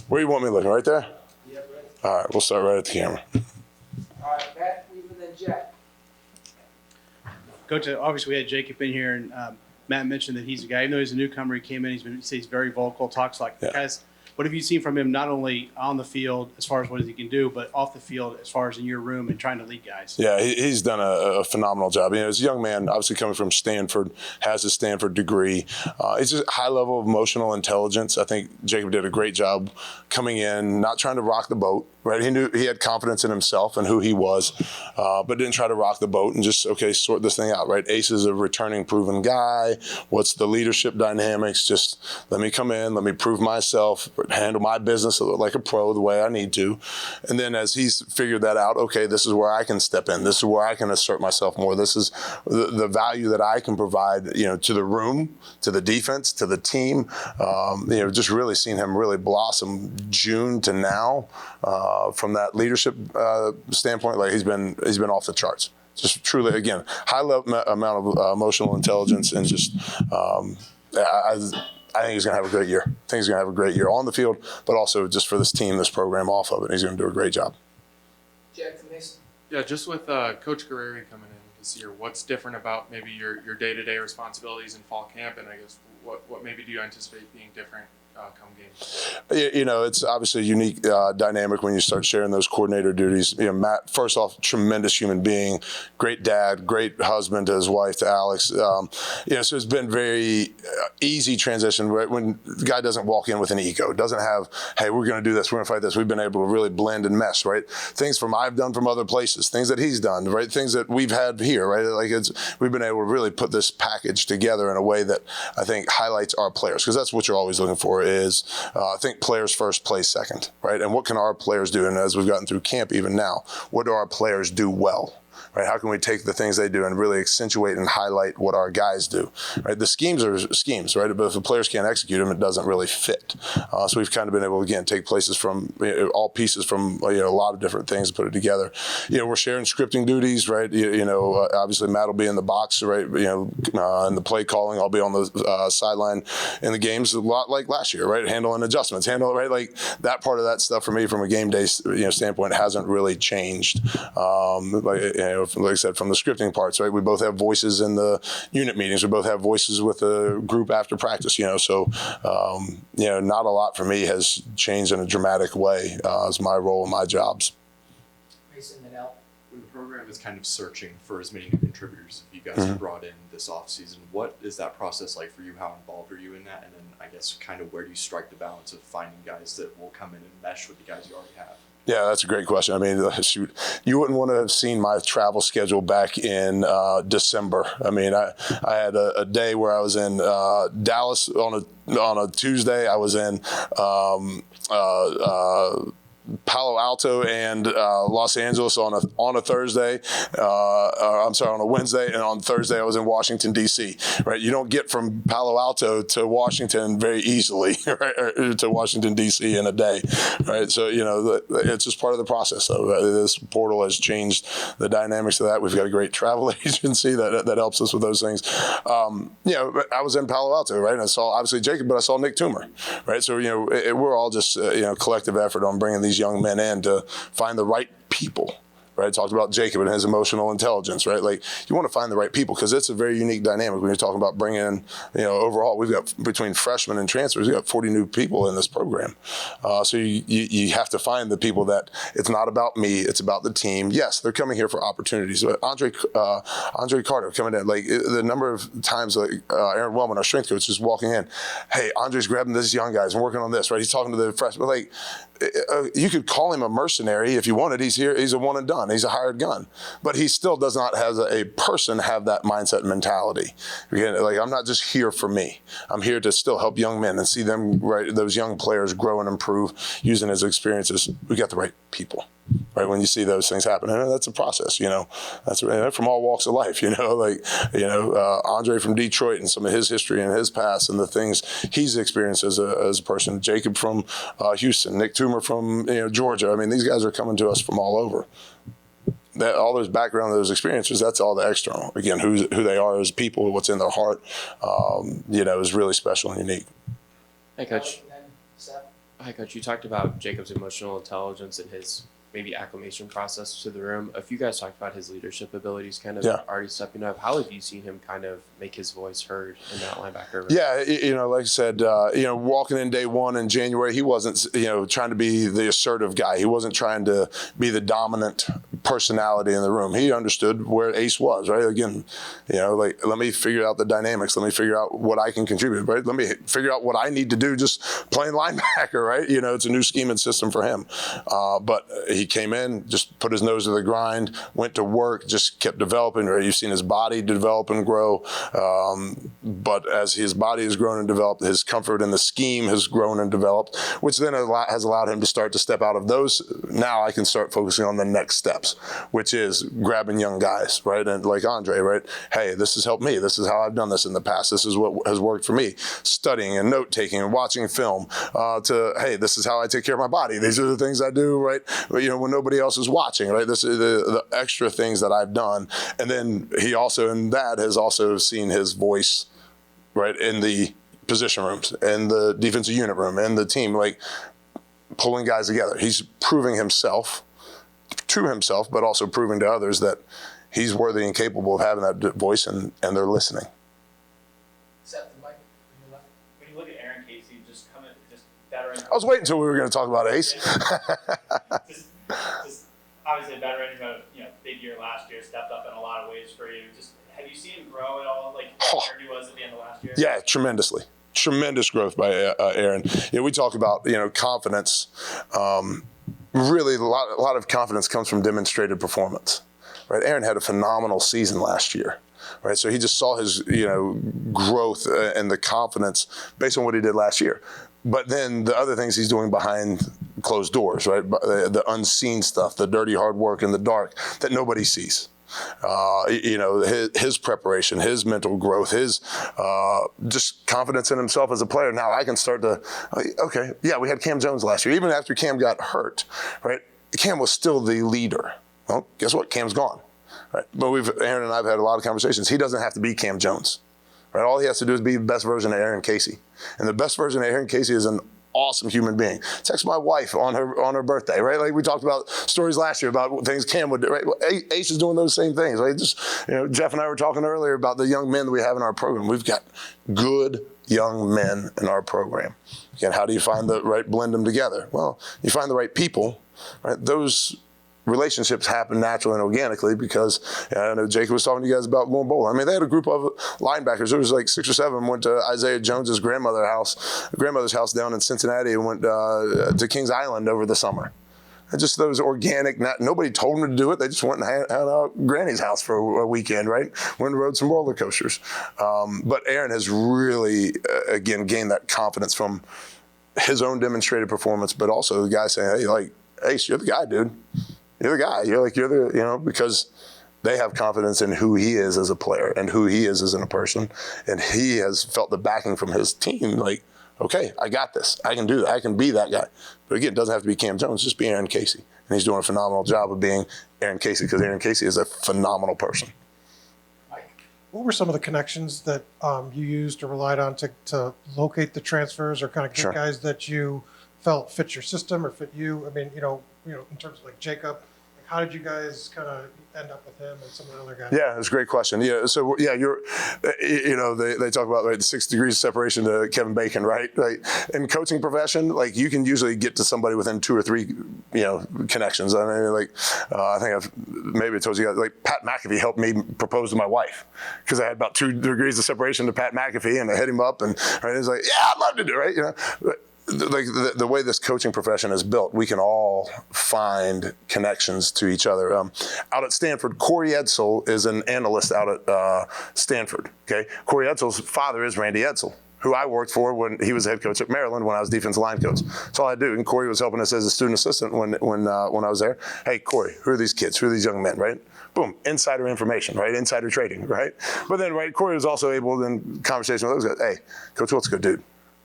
Where you want me looking? Right there? Yeah, right. All right, we'll start right at the camera. All right, Matt, Cleveland, then Jack. Coach, obviously we had Jacob in here, and Matt mentioned that he's a guy, even though he's a newcomer, he came in, he's very vocal, talks like guys. What have you seen from him, not only on the field as far as what he can do, but off the field as far as in your room and trying to lead guys? Yeah, he's done a phenomenal job. You know, as a young man, obviously coming from Stanford, has a Stanford degree. It's just a high level of emotional intelligence. I think Jacob did a great job coming in, not trying to rock the boat. Right, he knew he had confidence in himself and who he was, but didn't try to rock the boat and just sort this thing out. Right, Ace is a returning, proven guy. What's the leadership dynamics? Just let me come in, let me prove myself, handle my business like a pro the way I need to, and then as he's figured that out, okay, this is where I can step in. This is where I can assert myself more. This is the value that I can provide, you know, to the room, to the defense, to the team. You know, just really seen him really blossom June to now. From that leadership standpoint, like he's been off the charts. Just truly, again, high level amount of emotional intelligence, and just I think he's going to have a great year. I think he's going to have a great year on the field, but also just for this team, this program off of it. He's going to do a great job. Jack from Mason. Yeah, just with Coach Guerreri coming in this year, what's different about maybe your day-to-day responsibilities in fall camp, and I guess what maybe do you anticipate being different come games? You know, it's obviously a unique dynamic when you start sharing those coordinator duties. You know, Matt, first off, tremendous human being, great dad, great husband to his wife, to Alex. You know, so it's been very easy transition, right? When the guy doesn't walk in with an ego, doesn't have, hey, we're going to do this, we're going to fight this. We've been able to really blend and mesh, right? Things I've done from other places, things that he's done, right? Things that we've had here, right? Like we've been able to really put this package together in a way that I think highlights our players, because that's what you're always looking for. Is I think players first, plays second, right? And what can our players do? And as we've gotten through camp even now, what do our players do well? Right? How can we take the things they do and really accentuate and highlight what our guys do? Right? The schemes are schemes, right? But if the players can't execute them, it doesn't really fit. So we've kind of been able to, again, take places from all pieces from a lot of different things, put it together. You know, we're sharing scripting duties, right? Obviously Matt will be in the box, right? And the play calling, I'll be on the sideline in the games, a lot like last year, right? Handling adjustments, right? Like that part of that stuff for me from a game day standpoint hasn't really changed. Like I said, from the scripting parts, right? We both have voices in the unit meetings. We both have voices with the group after practice, So, not a lot for me has changed in a dramatic way as my role and my jobs. Mason, then Al. When the program is kind of searching for as many new contributors as you guys have brought in this offseason, what is that process like for you? How involved are you in that? And then I guess kind of where do you strike the balance of finding guys that will come in and mesh with the guys you already have? Yeah, that's a great question. I mean, shoot, you wouldn't want to have seen my travel schedule back in December. I mean, I had a day where I was in Dallas on a Tuesday. I was in Palo Alto and Los Angeles on a Thursday. On a Wednesday, and on Thursday I was in Washington D.C. Right, you don't get from Palo Alto to Washington very easily, right? Or to Washington D.C. in a day, right? So it's just part of the process. So this portal has changed the dynamics of that. We've got a great travel agency that helps us with those things. I was in Palo Alto, right, and I saw obviously Jacob, but I saw Nick Toomer, right? So we're all just collective effort on bringing these young men in to find the right people. Right, talked about Jacob and his emotional intelligence. Right, like you want to find the right people because it's a very unique dynamic when you're talking about bringing in. Overall, we've got between freshmen and transfers, we've got 40 new people in this program. So you have to find the people that it's not about me, it's about the team. Yes, they're coming here for opportunities. But Andre Carter coming in, like the number of times like Aaron Wellman, our strength coach, is walking in. Hey, Andre's grabbing these young guys and working on this. Right, he's talking to the freshmen. Like you could call him a mercenary if you wanted. He's here. He's a one and done. He's a hired gun, but he still does not have a person have that mindset and mentality. Again, like I'm not just here for me. I'm here to still help young men and see them, right, those young players grow and improve using his experiences. We got the right people. Right, when you see those things happen, and that's a process. That's from all walks of life. Andre from Detroit and some of his history and his past and the things he's experienced as a person. Jacob from Houston, Nick Toomer from Georgia. I mean, these guys are coming to us from all over. That all those background, those experiences, that's all the external. Again, who they are as people, what's in their heart, is really special and unique. Hey, Coach. Hi, Coach. You talked about Jacob's emotional intelligence and his maybe acclimation process to the room. If you guys talked about his leadership abilities kind of already stepping up, how have you seen him kind of make his voice heard in that linebacker room? Yeah, like I said, walking in day one in January, he wasn't, trying to be the assertive guy. He wasn't trying to be the dominant personality in the room. He understood where Ace was, right? Again, let me figure out the dynamics. Let me figure out what I can contribute, right? Let me figure out what I need to do just playing linebacker, right? It's a new scheme and system for him. But he came in, just put his nose to the grind, went to work, just kept developing, right? You've seen his body develop and grow. But as his body has grown and developed, his comfort in the scheme has grown and developed, which then has allowed him to start to step out of those. Now I can start focusing on the next steps, which is grabbing young guys, right? And like Andre, right? Hey, this has helped me. This is how I've done this in the past. This is what has worked for me. Studying and note taking and watching film hey, this is how I take care of my body. These are the things I do, right? When nobody else is watching, right? This is the extra things that I've done. And then he also, in that, has also seen his voice, right, in the position rooms, in the defensive unit room, in the team, like pulling guys together. He's proving himself to himself, but also proving to others that he's worthy and capable of having that voice, and they're listening. Accept the mic. When you look at Aaron Casey, just veteran. I was waiting until we were going to talk about Ace. just obviously a veteran, big year last year, stepped up in a lot of ways for you. Just have you seen him grow at all, like where he was at the end of last year? Yeah, tremendously. Tremendous growth by Aaron. We talk about confidence. Really, a lot of confidence comes from demonstrated performance. Right? Aaron had a phenomenal season last year. Right, so he just saw his growth and the confidence based on what he did last year. But then the other things he's doing behind closed doors, right? The unseen stuff, the dirty hard work in the dark that nobody sees. His preparation, his mental growth, his just confidence in himself as a player. Now I can start to, okay, yeah, we had Cam Jones last year. Even after Cam got hurt, right? Cam was still the leader. Well, guess what? Cam's gone. Right? But Aaron and I have had a lot of conversations. He doesn't have to be Cam Jones. Right? All he has to do is be the best version of Aaron Casey. And the best version of Aaron Casey is an awesome human being. Text my wife on her birthday, right? Like we talked about stories last year about things Cam would do, right? Well, Ace is doing those same things, right? Just, Jeff and I were talking earlier about the young men that we have in our program. We've got good young men in our program. Again, how do you find the right, blend them together? Well, you find the right people, right? Those relationships happen naturally and organically because I know Jacob was talking to you guys about going bowling. I mean, they had a group of linebackers. There was like 6 or 7 went to Isaiah Jones's grandmother's house down in Cincinnati and went to Kings Island over the summer. And just those organic, nobody told them to do it. They just went and hung out at Granny's house for a weekend, right? Went and rode some roller coasters. But Aaron has really, again, gained that confidence from his own demonstrated performance, but also the guy saying, hey, like, Ace, you're the guy, dude. You're the guy. You're the, because they have confidence in who he is as a player and who he is as a person. And he has felt the backing from his team. Like, okay, I got this. I can do that. I can be that guy. But again, it doesn't have to be Cam Jones. Just be Aaron Casey. And he's doing a phenomenal job of being Aaron Casey because Aaron Casey is a phenomenal person. What were some of the connections that you used or relied on to locate the transfers or kind of get guys that you felt fit your system or fit you? I mean, in terms of like Jacob, like how did you guys kind of end up with him and some of the other guys? Yeah, it's a great question. Yeah, so yeah, they talk about the 6 degrees of separation to Kevin Bacon, right? Like in coaching profession, like you can usually get to somebody within 2 or 3, connections. I mean, I think maybe I told you guys, like Pat McAfee helped me propose to my wife because I had about 2 degrees of separation to Pat McAfee, and I hit him up, and he's like, yeah, I'd love to do it, right? Like the way this coaching profession is built, we can all find connections to each other. Out at Stanford, Corey Edsel is an analyst out at Stanford. Okay, Corey Edsel's father is Randy Edsel, who I worked for when he was head coach at Maryland when I was defensive line coach. That's all I do. And Corey was helping us as a student assistant when I was there. Hey, Corey, who are these kids? Who are these young men? Right? Boom, insider information, right? Insider trading, right? But then, right, Corey was also able, in conversation with those guys, hey, Coach Wilt's a good dude.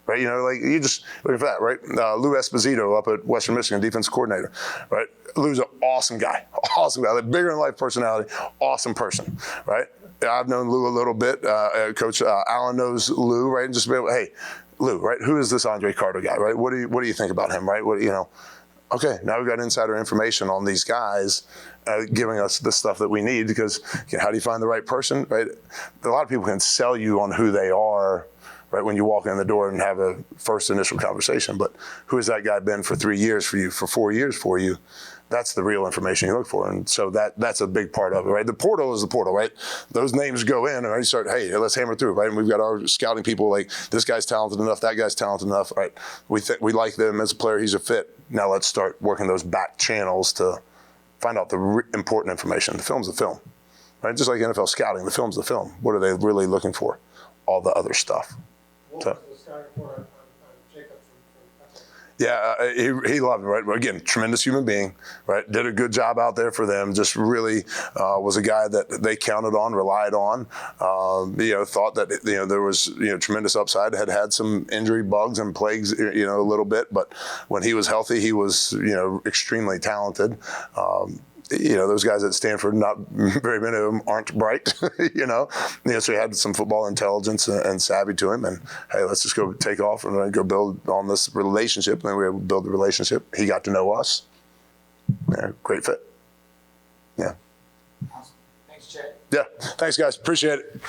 Right, you just looking for that, right? Lou Esposito up at Western Michigan, defense coordinator, right? Lou's an awesome guy, like bigger than life personality, awesome person, right? I've known Lou a little bit. Coach Allen knows Lou, right? And just be able, hey, Lou, right? Who is this Andre Carter guy, right? What do you think about him, right? Okay, now we've got insider information on these guys, giving us the stuff that we need, because how do you find the right person, right? A lot of people can sell you on who they are, right, when you walk in the door and have a first initial conversation. But who has that guy been for 3 years for you, for 4 years for you? That's the real information you look for. And so that's a big part of it, right? The portal is the portal, right? Those names go in and you start, hey, let's hammer through, right? And we've got our scouting people like, this guy's talented enough, that guy's talented enough, right? We like them as a player, he's a fit. Now let's start working those back channels to find out the important information. The film's the film, right? Just like NFL scouting, the film's the film. What are they really looking for? All the other stuff. What So, was the scouting report on Jacob from yeah, he loved it, right? But again, tremendous human being, right? Did a good job out there for them. Just really was a guy that they counted on, relied on. Thought that there was tremendous upside. Had some injury bugs and plagues, a little bit, but when he was healthy, he was extremely talented. Those guys at Stanford, not very many of them aren't bright, so he had some football intelligence and savvy to him. And hey, let's just go take off and go build on this relationship. And then we were able to build the relationship. He got to know us. Yeah, great fit. Yeah. Awesome. Thanks, Chad. Yeah. Thanks, guys. Appreciate it.